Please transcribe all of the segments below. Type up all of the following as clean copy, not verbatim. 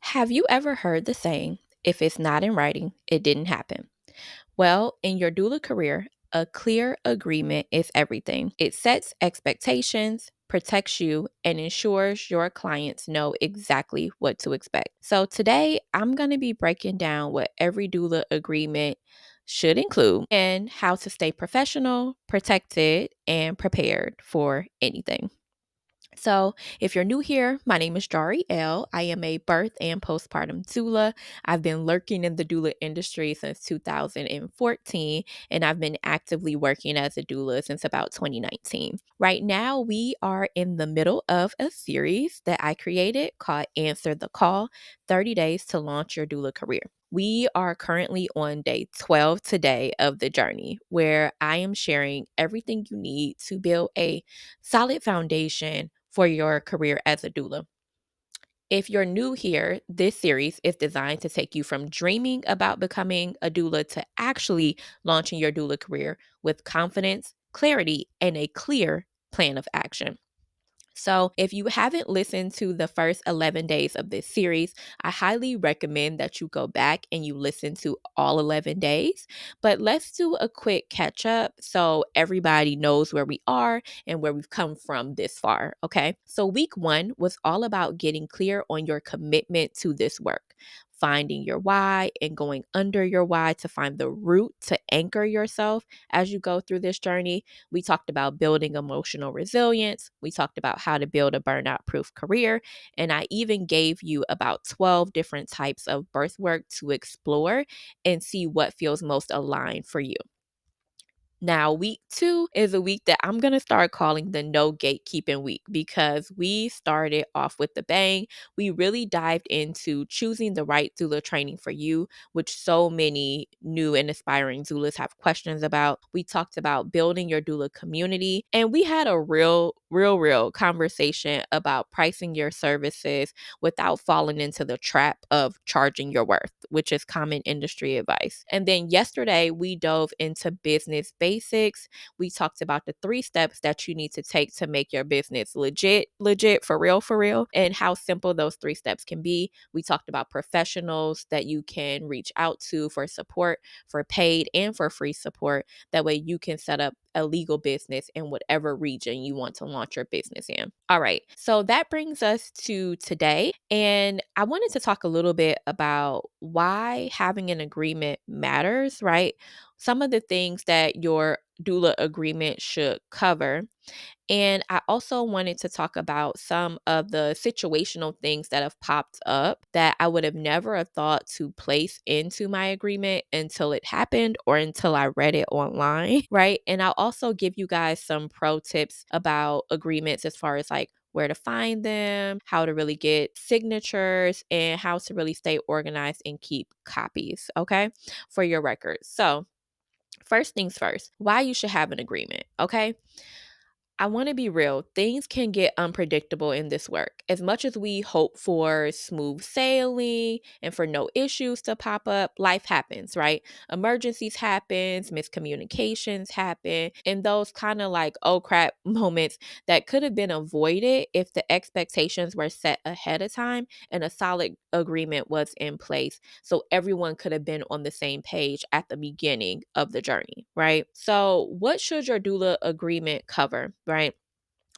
Have you ever heard the saying, if it's not in writing, it didn't happen? Well, in your doula career, a clear agreement is everything. It sets expectations, protects you, and ensures your clients know exactly what to expect. So, today I'm going to be breaking down what every doula agreement should include and how to stay professional, protected, and prepared for anything. So, if you're new here, my name is Jari L. I am a birth and postpartum doula. I've been lurking in the doula industry since 2014, and I've been actively working as a doula since about 2019. Right now, we are in the middle of a series that I created called Answer the Call 30 Days to Launch Your Doula Career. We are currently on day 12 today of the journey, where I am sharing everything you need to build a solid foundation for your career as a doula. If you're new here, this series is designed to take you from dreaming about becoming a doula to actually launching your doula career with confidence, clarity, and a clear plan of action. So, if you haven't listened to the first 11 days of this series, I highly recommend that you go back and you listen to all 11 days. But let's do a quick catch up so everybody knows where we are and where we've come from this far. Okay. So, week one was all about getting clear on your commitment to this work. Finding your why and going under your why to find the root to anchor yourself as you go through this journey. We talked about building emotional resilience. We talked about how to build a burnout proof career. And I even gave you about 12 different types of birth work to explore and see what feels most aligned for you. Now, week two is a week that I'm going to start calling the no gatekeeping week because we started off with the bang. We really dived into choosing the right doula training for you, which so many new and aspiring doulas have questions about. We talked about building your doula community, and we had a real conversation about pricing your services without falling into the trap of charging your worth, which is common industry advice. And then yesterday, we dove into business basics. We talked about the 3 steps that you need to take to make your business legit, for real, and how simple those 3 steps can be. We talked about professionals that you can reach out to for support, for paid and for free support. That way you can set up a legal business in whatever region you want to launch your business in. All right. So that brings us to today. And I wanted to talk a little bit about why having an agreement matters, right? Some of the things that your doula agreement should cover. And I also wanted to talk about some of the situational things that have popped up that I would have never have thought to place into my agreement until it happened or until I read it online, right? And I'll also give you guys some pro tips about agreements as far as like where to find them, how to really get signatures, and how to really stay organized and keep copies, okay, for your records. So, first things first, why you should have an agreement, okay? I want to be real. Things can get unpredictable in this work. As much as we hope for smooth sailing and for no issues to pop up, life happens, right? Emergencies happens, miscommunications happen, and those kind of like oh crap moments that could have been avoided if the expectations were set ahead of time and a solid agreement was in place. So everyone could have been on the same page at the beginning of the journey, right? So what should your doula agreement cover, right?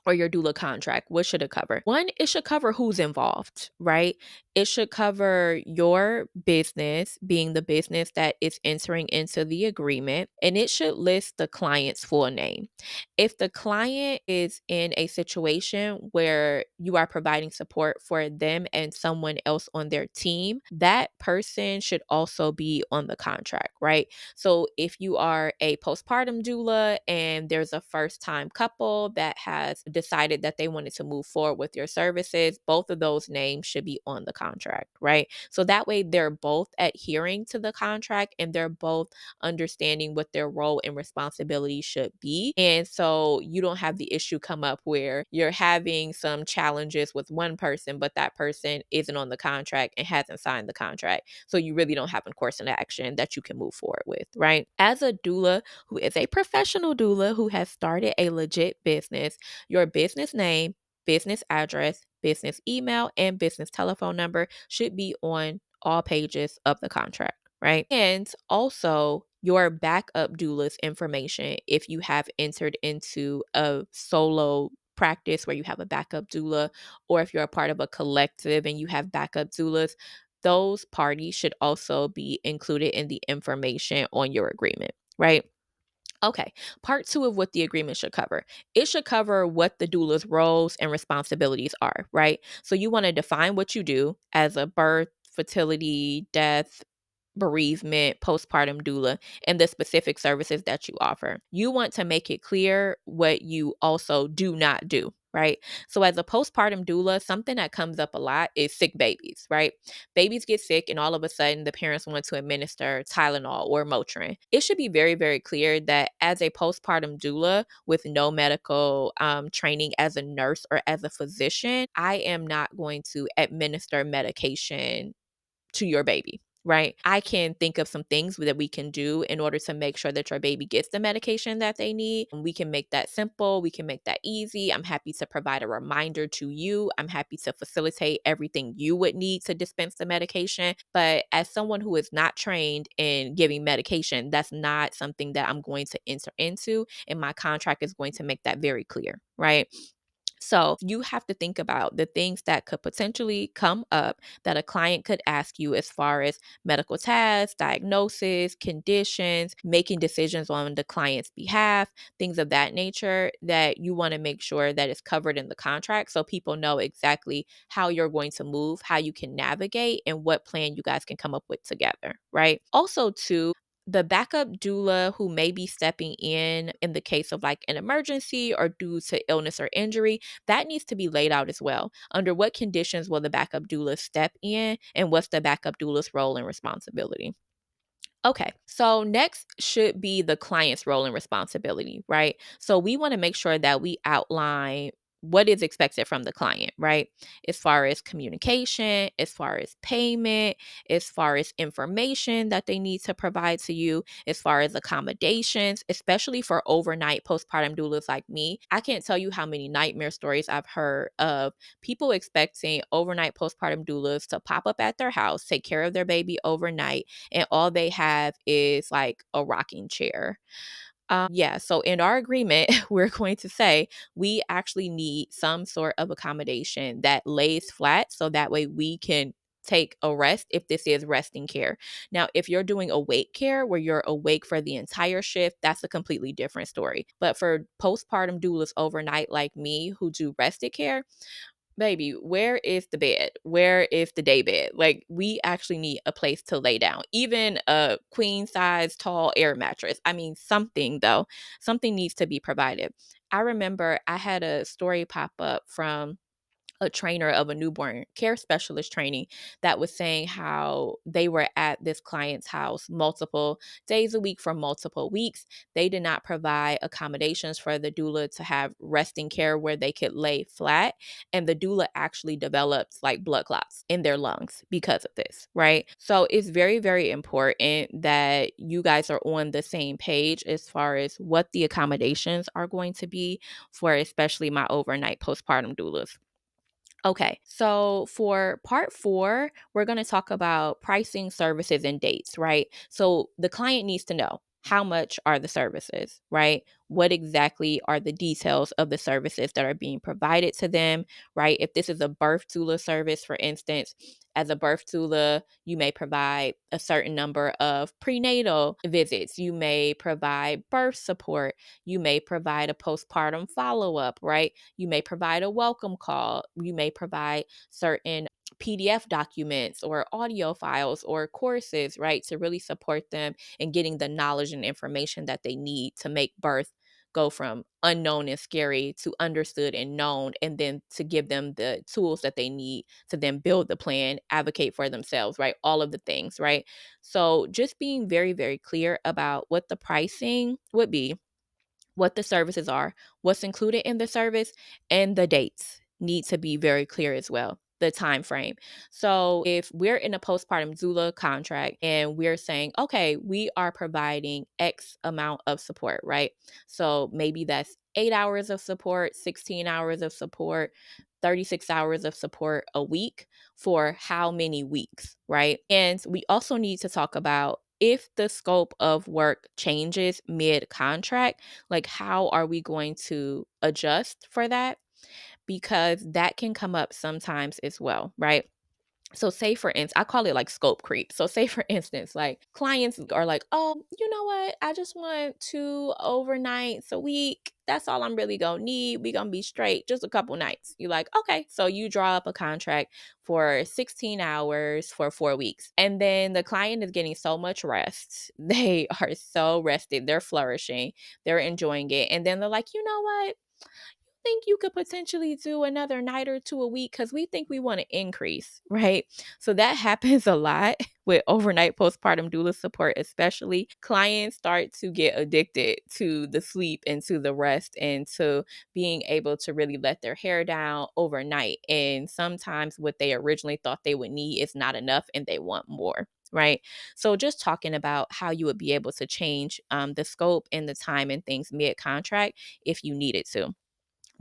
Or your doula contract, what should it cover? One, it should cover who's involved, right? It should cover your business being the business that is entering into the agreement, and it should list the client's full name. If the client is in a situation where you are providing support for them and someone else on their team, that person should also be on the contract, right? So if you are a postpartum doula and there's a first time couple that has decided that they wanted to move forward with your services, both of those names should be on the contract, right? So that way they're both adhering to the contract and they're both understanding what their role and responsibility should be. And so you don't have the issue come up where you're having some challenges with one person, but that person isn't on the contract and hasn't signed the contract. So you really don't have a course of action that you can move forward with, right? As a doula who is a professional doula who has started a legit business, your business name, business address, business email, and business telephone number should be on all pages of the contract, right? And also your backup doula's information, if you have entered into a solo practice where you have a backup doula, or if you're a part of a collective and you have backup doulas, those parties should also be included in the information on your agreement, right? Okay, part two of what the agreement should cover. It should cover what the doula's roles and responsibilities are, right? So you want to define what you do as a birth, fertility, death, bereavement, postpartum doula, and the specific services that you offer. You want to make it clear what you also do not do, right? So, as a postpartum doula, something that comes up a lot is sick babies, right? Babies get sick, and all of a sudden, the parents want to administer Tylenol or Motrin. It should be very, very clear that as a postpartum doula with no medical training as a nurse or as a physician, I am not going to administer medication to your baby, right? I can think of some things that we can do in order to make sure that your baby gets the medication that they need. We can make that simple. We can make that easy. I'm happy to provide a reminder to you. I'm happy to facilitate everything you would need to dispense the medication. But as someone who is not trained in giving medication, that's not something that I'm going to enter into. And my contract is going to make that very clear, right? So you have to think about the things that could potentially come up that a client could ask you as far as medical tests, diagnosis, conditions, making decisions on the client's behalf, things of that nature that you want to make sure that is covered in the contract so people know exactly how you're going to move, how you can navigate, and what plan you guys can come up with together, right? Also, too, the backup doula who may be stepping in the case of like an emergency or due to illness or injury, that needs to be laid out as well. Under what conditions will the backup doula step in, and what's the backup doula's role and responsibility? Okay, so next should be the client's role and responsibility, right? So we want to make sure that we outline what is expected from the client, right? As far as communication, as far as payment, as far as information that they need to provide to you, as far as accommodations, especially for overnight postpartum doulas like me. I can't tell you how many nightmare stories I've heard of people expecting overnight postpartum doulas to pop up at their house, take care of their baby overnight, and all they have is like a rocking chair. Yeah, so in our agreement, we're going to say we actually need some sort of accommodation that lays flat so that way we can take a rest if this is resting care. Now, if you're doing awake care where you're awake for the entire shift, that's a completely different story. But for postpartum doulas overnight like me who do rested care, baby, where is the bed? Where is the day bed? Like, we actually need a place to lay down, even a queen size tall air mattress. I mean, something though, something needs to be provided. I remember I had a story pop up from a trainer of a newborn care specialist training that was saying how they were at this client's house multiple days a week for multiple weeks. They did not provide accommodations for the doula to have resting care where they could lay flat. And the doula actually developed like blood clots in their lungs because of this, right? So it's very, very important that you guys are on the same page as far as what the accommodations are going to be for especially my overnight postpartum doulas. Okay, so for part four, we're going to talk about pricing, services, and dates, right? So the client needs to know how much are the services, right? What exactly are the details of the services that are being provided to them, right? If this is a birth doula service, for instance, as a birth doula, you may provide a certain number of prenatal visits. You may provide birth support. You may provide a postpartum follow up, right? You may provide a welcome call. You may provide certain PDF documents or audio files or courses, right, to really support them in getting the knowledge and information that they need to make birth go from unknown and scary to understood and known, and then to give them the tools that they need to then build the plan, advocate for themselves, right? All of the things, right? So just being very, very clear about what the pricing would be, what the services are, what's included in the service, and the dates need to be very clear as well. The time frame. So if we're in a postpartum doula contract and we're saying, okay, we are providing X amount of support, right? So maybe that's 8 hours of support, 16 hours of support, 36 hours of support a week for how many weeks, right? And we also need to talk about if the scope of work changes mid contract, like how are we going to adjust for that? Because that can come up sometimes as well, right? So say for instance, I call it like scope creep. So say for instance, like clients are like, oh, you know what? I just want 2 overnights a week. That's all I'm really gonna need. We gonna be straight, just a couple nights. You're like, okay. So you draw up a contract for 16 hours for 4 weeks. And then the client is getting so much rest. They are so rested. They're flourishing. They're enjoying it. And then they're like, you know what? Think you could potentially do another night or two a week because we think we want to increase, right? So that happens a lot with overnight postpartum doula support, especially. Clients start to get addicted to the sleep and to the rest and to being able to really let their hair down overnight. And sometimes what they originally thought they would need is not enough and they want more. Right. So just talking about how you would be able to change the scope and the time and things mid contract if you needed to.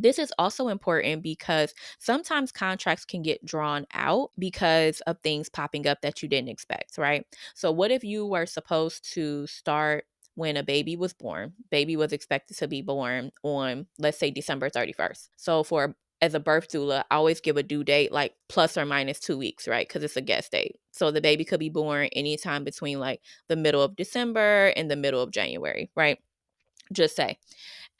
This is also important because sometimes contracts can get drawn out because of things popping up that you didn't expect, right? So, what if you were supposed to start when a baby was born? Baby was expected to be born on, let's say, December 31st. So, for as a birth doula, I always give a due date like plus or minus 2 weeks, right? Because it's a guess date. So the baby could be born anytime between like the middle of December and the middle of January, right? Just say.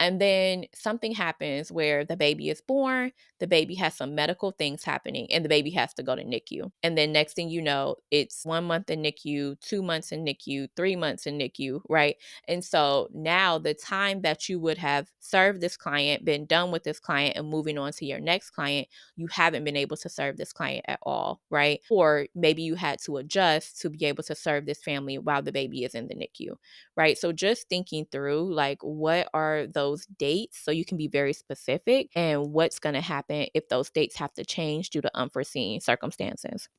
And then something happens where the baby is born, the baby has some medical things happening, and the baby has to go to NICU. And then next thing you know, it's 1 month in NICU, 2 months in NICU, 3 months in NICU, right? And so now the time that you would have served this client, been done with this client, and moving on to your next client, you haven't been able to serve this client at all, right? Or maybe you had to adjust to be able to serve this family while the baby is in the NICU, right? So just thinking through like what are those dates so you can be very specific and what's going to happen if those dates have to change due to unforeseen circumstances.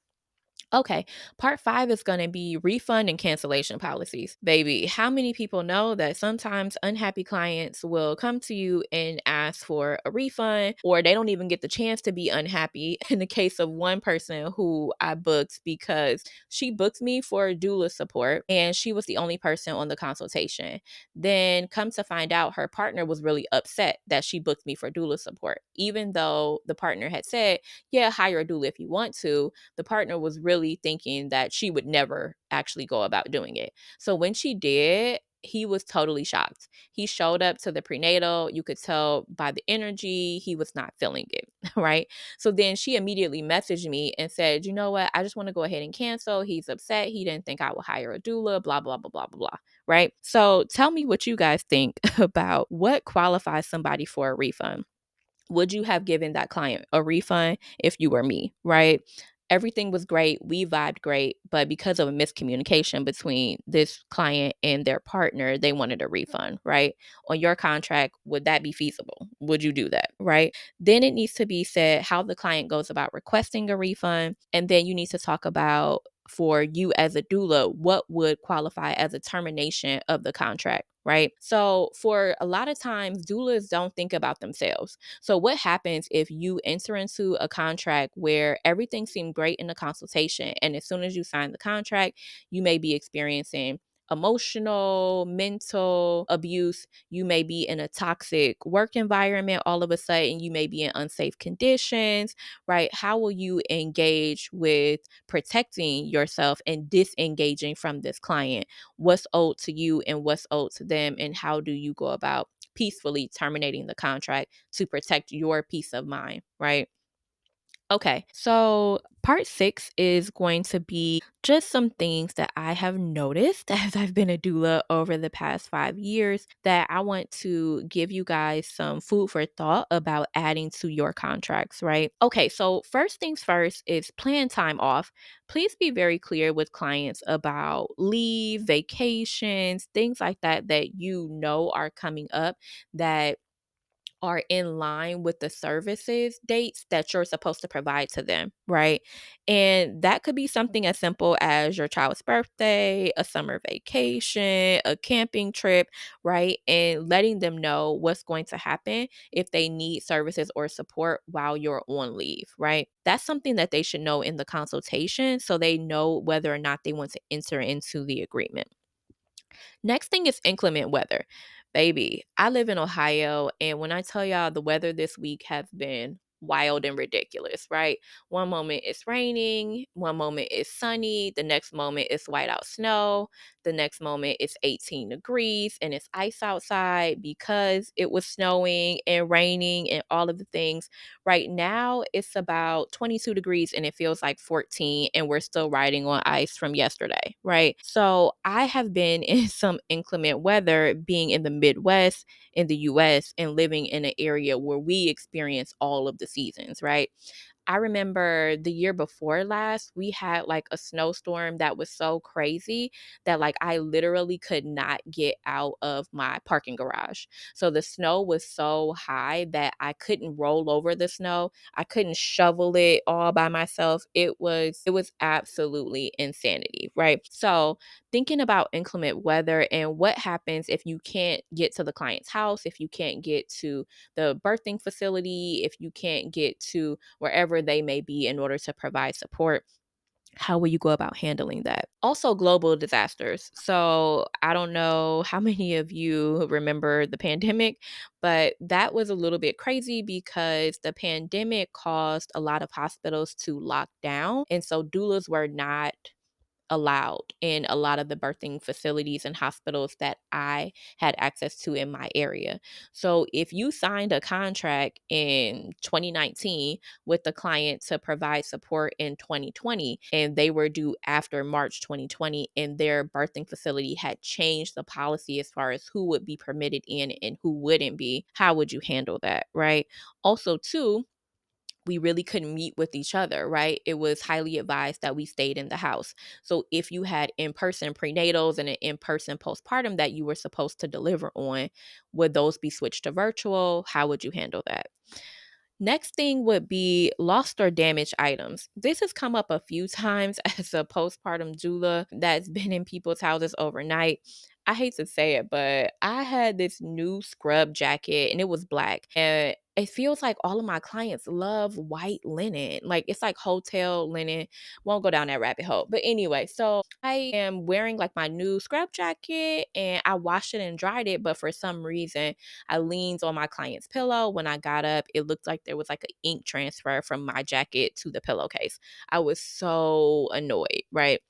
Okay, part 5 is going to be refund and cancellation policies. Baby, how many people know that sometimes unhappy clients will come to you and ask for a refund, or they don't even get the chance to be unhappy? In the case of one person who I booked because she booked me for doula support and she was the only person on the consultation. Then come to find out her partner was really upset that she booked me for doula support, even though the partner had said, yeah, hire a doula if you want to. The partner was really thinking that she would never actually go about doing it. So when she did, he was totally shocked. He showed up to the prenatal. You could tell by the energy, he was not feeling it, right? So then she immediately messaged me and said, you know what? I just want to go ahead and cancel. He's upset. He didn't think I would hire a doula, blah, blah, blah, blah, blah, blah, right? So tell me what you guys think about what qualifies somebody for a refund. Would you have given that client a refund if you were me, right? Everything was great. We vibed great. But because of a miscommunication between this client and their partner, they wanted a refund, right? On your contract, would that be feasible? Would you do that, right? Then it needs to be said how the client goes about requesting a refund. And then you need to talk about for you as a doula, what would qualify as a termination of the contract, right? So for a lot of times, doulas don't think about themselves. So what happens if you enter into a contract where everything seemed great in the consultation, and as soon as you sign the contract, you may be experiencing emotional, mental abuse. You may be in a toxic work environment all of a sudden. You may be in unsafe conditions, right? How will you engage with protecting yourself and disengaging from this client? What's owed to you and what's owed to them? And how do you go about peacefully terminating the contract to protect your peace of mind, right? Okay, so part 6 is going to be just some things that I have noticed as I've been a doula over the past 5 years that I want to give you guys some food for thought about adding to your contracts, right? Okay, so first things first is plan time off. Please be very clear with clients about leave, vacations, things like that that you know are coming up that are in line with the services dates that you're supposed to provide to them, right? And that could be something as simple as your child's birthday, a summer vacation, a camping trip, right? And letting them know what's going to happen if they need services or support while you're on leave, right? That's something that they should know in the consultation so they know whether or not they want to enter into the agreement. Next thing is inclement weather. Baby, I live in Ohio, and when I tell y'all the weather this week has been wild and ridiculous, right? One moment it's raining, one moment it's sunny, the next moment it's white out snow, the next moment it's 18 degrees and it's ice outside because it was snowing and raining and all of the things. Right now, it's about 22 degrees and it feels like 14, and we're still riding on ice from yesterday, right? So I have been in some inclement weather being in the Midwest in the US and living in an area where we experience all of the seasons, right? I remember the year before last, we had like a snowstorm that was so crazy that like I literally could not get out of my parking garage. So the snow was so high that I couldn't roll over the snow. I couldn't shovel it all by myself. It was absolutely insanity, right? So thinking about inclement weather and what happens if you can't get to the client's house, if you can't get to the birthing facility, if you can't get to wherever they may be in order to provide support. How will you go about handling that? Also, global disasters. So, I don't know how many of you remember the pandemic, but that was a little bit crazy because the pandemic caused a lot of hospitals to lock down. And so, doulas were not allowed in a lot of the birthing facilities and hospitals that I had access to in my area. So if you signed a contract in 2019 with the client to provide support in 2020 and they were due after March 2020 and their birthing facility had changed the policy as far as who would be permitted in and who wouldn't be, how would you handle that, right? Also, too, we really couldn't meet with each other, right? It was highly advised that we stayed in the house. So if you had in-person prenatals and an in-person postpartum that you were supposed to deliver on, would those be switched to virtual? How would you handle that? Next thing would be lost or damaged items. This has come up a few times as a postpartum doula that's been in people's houses overnight. I hate to say it, but I had this new scrub jacket and it was black. And it feels like all of my clients love white linen. Like it's like hotel linen. Won't go down that rabbit hole. But anyway, so I am wearing like my new scrub jacket and I washed it and dried it. But for some reason, I leaned on my client's pillow. When I got up, it looked like there was like an ink transfer from my jacket to the pillowcase. I was so annoyed, right?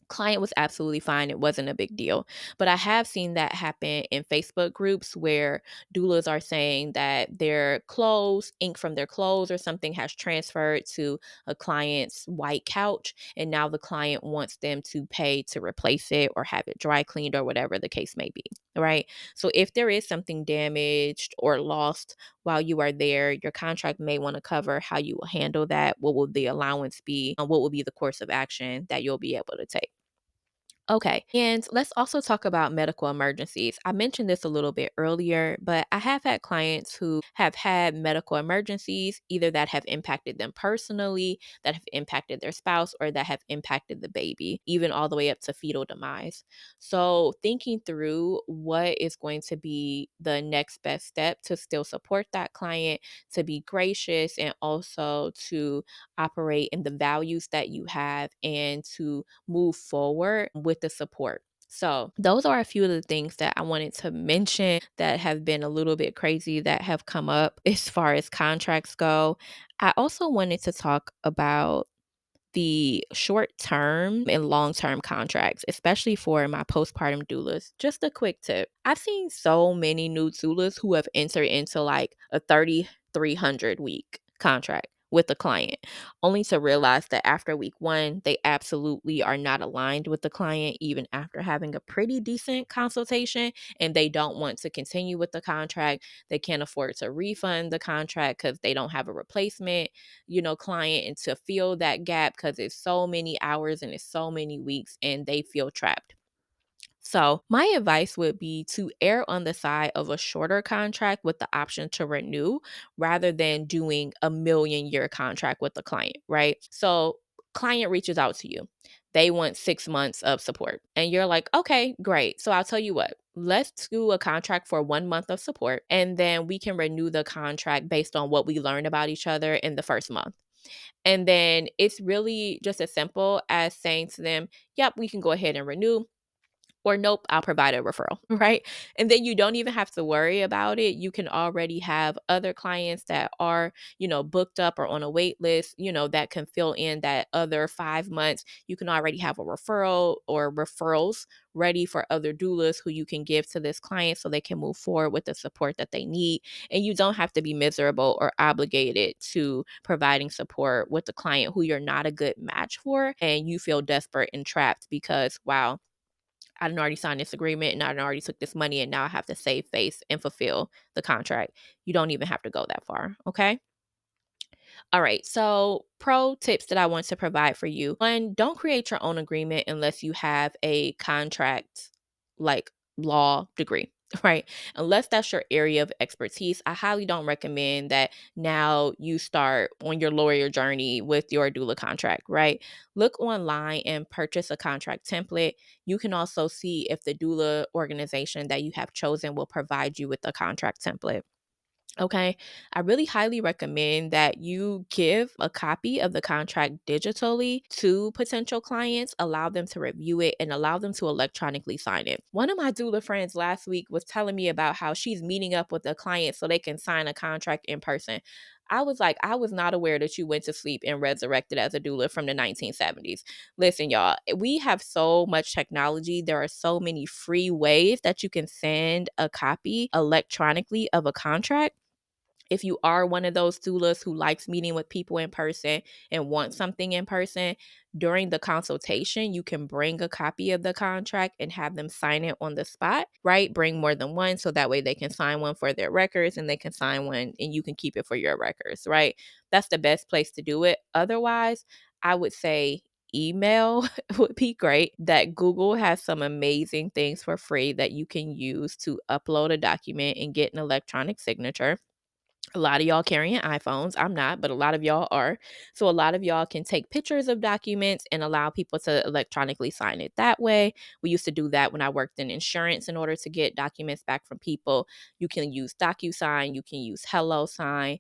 Client was absolutely fine. It wasn't a big deal. But I have seen that happen in Facebook groups where doulas are saying that their clothes, ink from their clothes or something has transferred to a client's white couch. And now the client wants them to pay to replace it or have it dry cleaned or whatever the case may be. Right. So if there is something damaged or lost while you are there, your contract may want to cover how you will handle that. What will the allowance be? What will be the course of action that you'll be able to take? Okay. And let's also talk about medical emergencies. I mentioned this a little bit earlier, but I have had clients who have had medical emergencies, either that have impacted them personally, that have impacted their spouse, or that have impacted the baby, even all the way up to fetal demise. So, thinking through what is going to be the next best step to still support that client, to be gracious, and also to operate in the values that you have and to move forward with the support. So, those are a few of the things that I wanted to mention that have been a little bit crazy that have come up as far as contracts go. I also wanted to talk about the short term and long term contracts, especially for my postpartum doulas. Just a quick tip. I've seen so many new doulas who have entered into like a 3,300 week contract with the client, only to realize that after week one, they absolutely are not aligned with the client, even after having a pretty decent consultation, and they don't want to continue with the contract. They can't afford to refund the contract because they don't have a replacement, client, and to fill that gap because it's so many hours and it's so many weeks and they feel trapped. So, my advice would be to err on the side of a shorter contract with the option to renew rather than doing a million-year contract with the client, right? So, client reaches out to you. They want 6 months of support. And you're like, "Okay, great. So, I'll tell you what. Let's do a contract for 1 month of support and then we can renew the contract based on what we learned about each other in the first month." And then it's really just as simple as saying to them, "Yep, we can go ahead and renew," or "Nope, I'll provide a referral," right? And then you don't even have to worry about it. You can already have other clients that are, booked up or on a wait list, that can fill in that other 5 months. You can already have a referral or referrals ready for other doulas who you can give to this client so they can move forward with the support that they need. And you don't have to be miserable or obligated to providing support with the client who you're not a good match for and you feel desperate and trapped because, wow, I done already signed this agreement and I done already took this money and now I have to save face and fulfill the contract. You don't even have to go that far. Okay. All right. So, pro tips that I want to provide for you. One, don't create your own agreement unless you have a contract like law degree, right? Unless that's your area of expertise, I highly don't recommend that now you start on your lawyer journey with your doula contract, right? Look online and purchase a contract template. You can also see if the doula organization that you have chosen will provide you with a contract template. Okay. I really highly recommend that you give a copy of the contract digitally to potential clients, allow them to review it, and allow them to electronically sign it. One of my doula friends last week was telling me about how she's meeting up with a client so they can sign a contract in person. I was like, I was not aware that you went to sleep and resurrected as a doula from the 1970s. Listen, y'all, we have so much technology. There are so many free ways that you can send a copy electronically of a contract. If you are one of those doulas who likes meeting with people in person and wants something in person, during the consultation, you can bring a copy of the contract and have them sign it on the spot, right? Bring more than one so that way they can sign one for their records and they can sign one and you can keep it for your records, right? That's the best place to do it. Otherwise, I would say email would be great. That Google has some amazing things for free that you can use to upload a document and get an electronic signature. A lot of y'all carrying iPhones. I'm not, but a lot of y'all are. So a lot of y'all can take pictures of documents and allow people to electronically sign it that way. We used to do that when I worked in insurance in order to get documents back from people. You can use DocuSign, you can use HelloSign.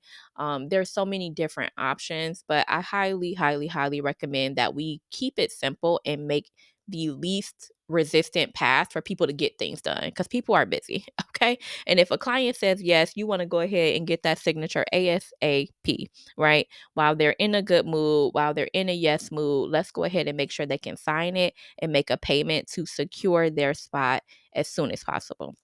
There's so many different options, but I highly, highly, highly recommend that we keep it simple and make the least resistant path for people to get things done because people are busy. Okay. And if a client says yes, you want to go ahead and get that signature ASAP, right? While they're in a good mood, while they're in a yes mood, let's go ahead and make sure they can sign it and make a payment to secure their spot as soon as possible.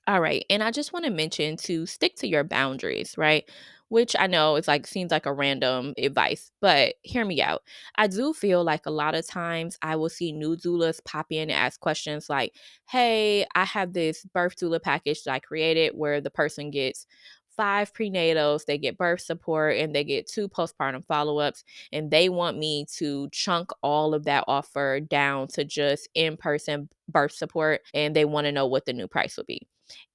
All right. And I just want to mention to stick to your boundaries, right? Which I know is like seems like a random advice, but hear me out. I do feel like a lot of times I will see new doulas pop in and ask questions like, "Hey, I have this birth doula package that I created where the person gets 5 prenatals, they get birth support, and they get 2 postpartum follow-ups, and they want me to chunk all of that offer down to just in-person birth support, and they want to know what the new price would be."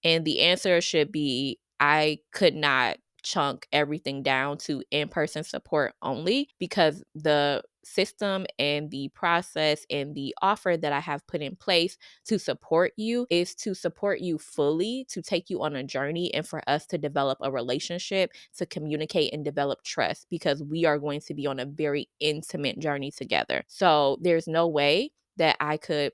And the answer should be I could not chunk everything down to in person support only because the system and the process and the offer that I have put in place to support you is to support you fully, to take you on a journey, and for us to develop a relationship, to communicate and develop trust because we are going to be on a very intimate journey together. So there's no way that I could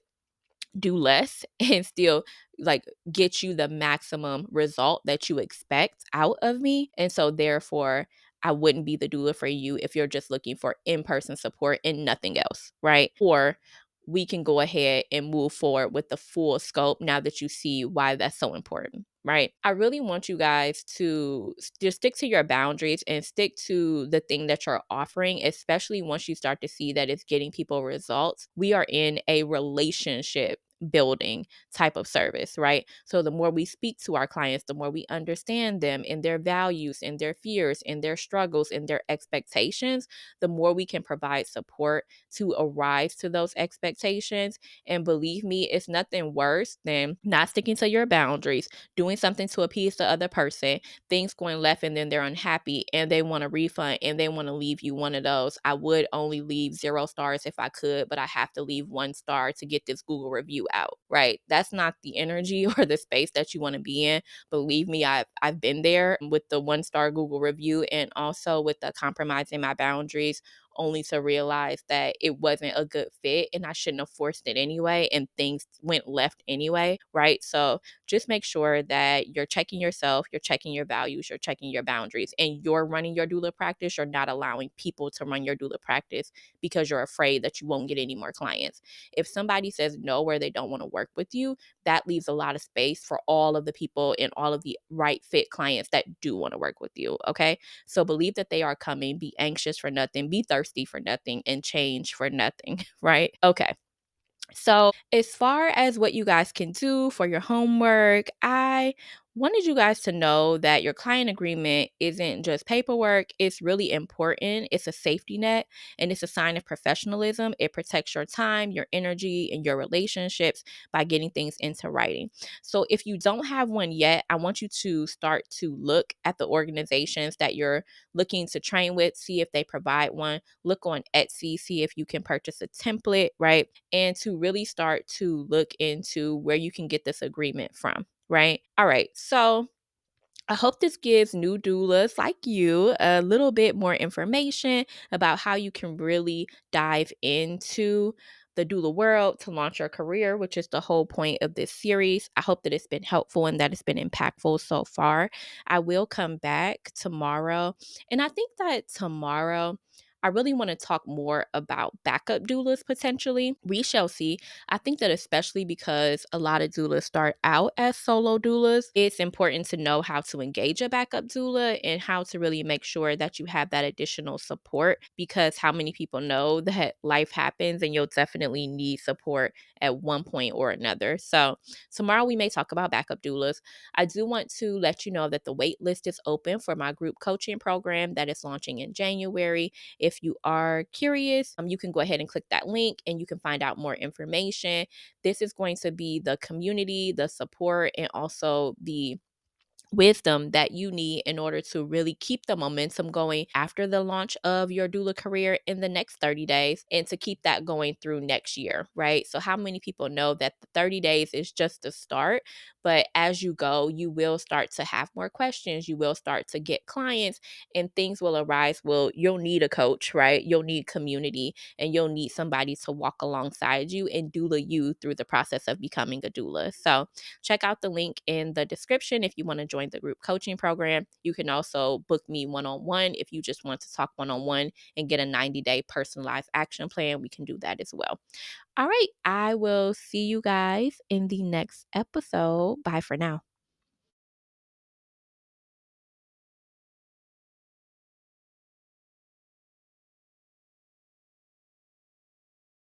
do less and still like get you the maximum result that you expect out of me. And so therefore, I wouldn't be the doula for you if you're just looking for in-person support and nothing else, right? Or we can go ahead and move forward with the full scope now that you see why that's so important, right? I really want you guys to just stick to your boundaries and stick to the thing that you're offering, especially once you start to see that it's getting people results. We are in a relationship building type of service, right? So the more we speak to our clients, the more we understand them and their values and their fears and their struggles and their expectations, the more we can provide support to arise to those expectations. And believe me, it's nothing worse than not sticking to your boundaries, doing something to appease the other person, things going left, and then they're unhappy and they want a refund and they want to leave you one of those. I would only leave 0 stars if I could, but I have to leave 1 star to get this Google review out, right? That's not the energy or the space that you want to be in. Believe me, I've been there with the 1 star Google review and also with the compromising my boundaries, only to realize that it wasn't a good fit and I shouldn't have forced it anyway, and things went left anyway, right? So just make sure that you're checking yourself, you're checking your values, you're checking your boundaries, and you're running your doula practice. You're not allowing people to run your doula practice because you're afraid that you won't get any more clients. If somebody says no where they don't want to work with you, that leaves a lot of space for all of the people and all of the right fit clients that do want to work with you. Okay. So believe that they are coming, be anxious for nothing, be thirsty for nothing, and change for nothing. Right. Okay. So, as far as what you guys can do for your homework, I wanted you guys to know that your client agreement isn't just paperwork, it's really important. It's a safety net and it's a sign of professionalism. It protects your time, your energy, and your relationships by getting things into writing. So, if you don't have one yet, I want you to start to look at the organizations that you're looking to train with, see if they provide one. Look on Etsy, see if you can purchase a template, right? And to really start to look into where you can get this agreement from, right? All right. So I hope this gives new doulas like you a little bit more information about how you can really dive into the doula world to launch your career, which is the whole point of this series. I hope that it's been helpful and that it's been impactful so far. I will come back tomorrow. And I think that tomorrow, I really want to talk more about backup doulas potentially. We shall see. I think that especially because a lot of doulas start out as solo doulas, it's important to know how to engage a backup doula and how to really make sure that you have that additional support, because how many people know that life happens and you'll definitely need support at one point or another. So tomorrow we may talk about backup doulas. I do want to let you know that the wait list is open for my group coaching program that is launching in January. If you are curious, you can go ahead and click that link and you can find out more information. This is going to be the community, the support, and also the wisdom that you need in order to really keep the momentum going after the launch of your doula career in the next 30 days and to keep that going through next year, right? So how many people know that the 30 days is just the start, but as you go, you will start to have more questions, you will start to get clients and things will arise. Well, you'll need a coach, right? You'll need community and you'll need somebody to walk alongside you and doula you through the process of becoming a doula. So check out the link in the description if you want to join the group coaching program. You can also book me one-on-one if you just want to talk one-on-one and get a 90-day personalized action plan. We can do that as well. All right. I will see you guys in the next episode. Bye for now.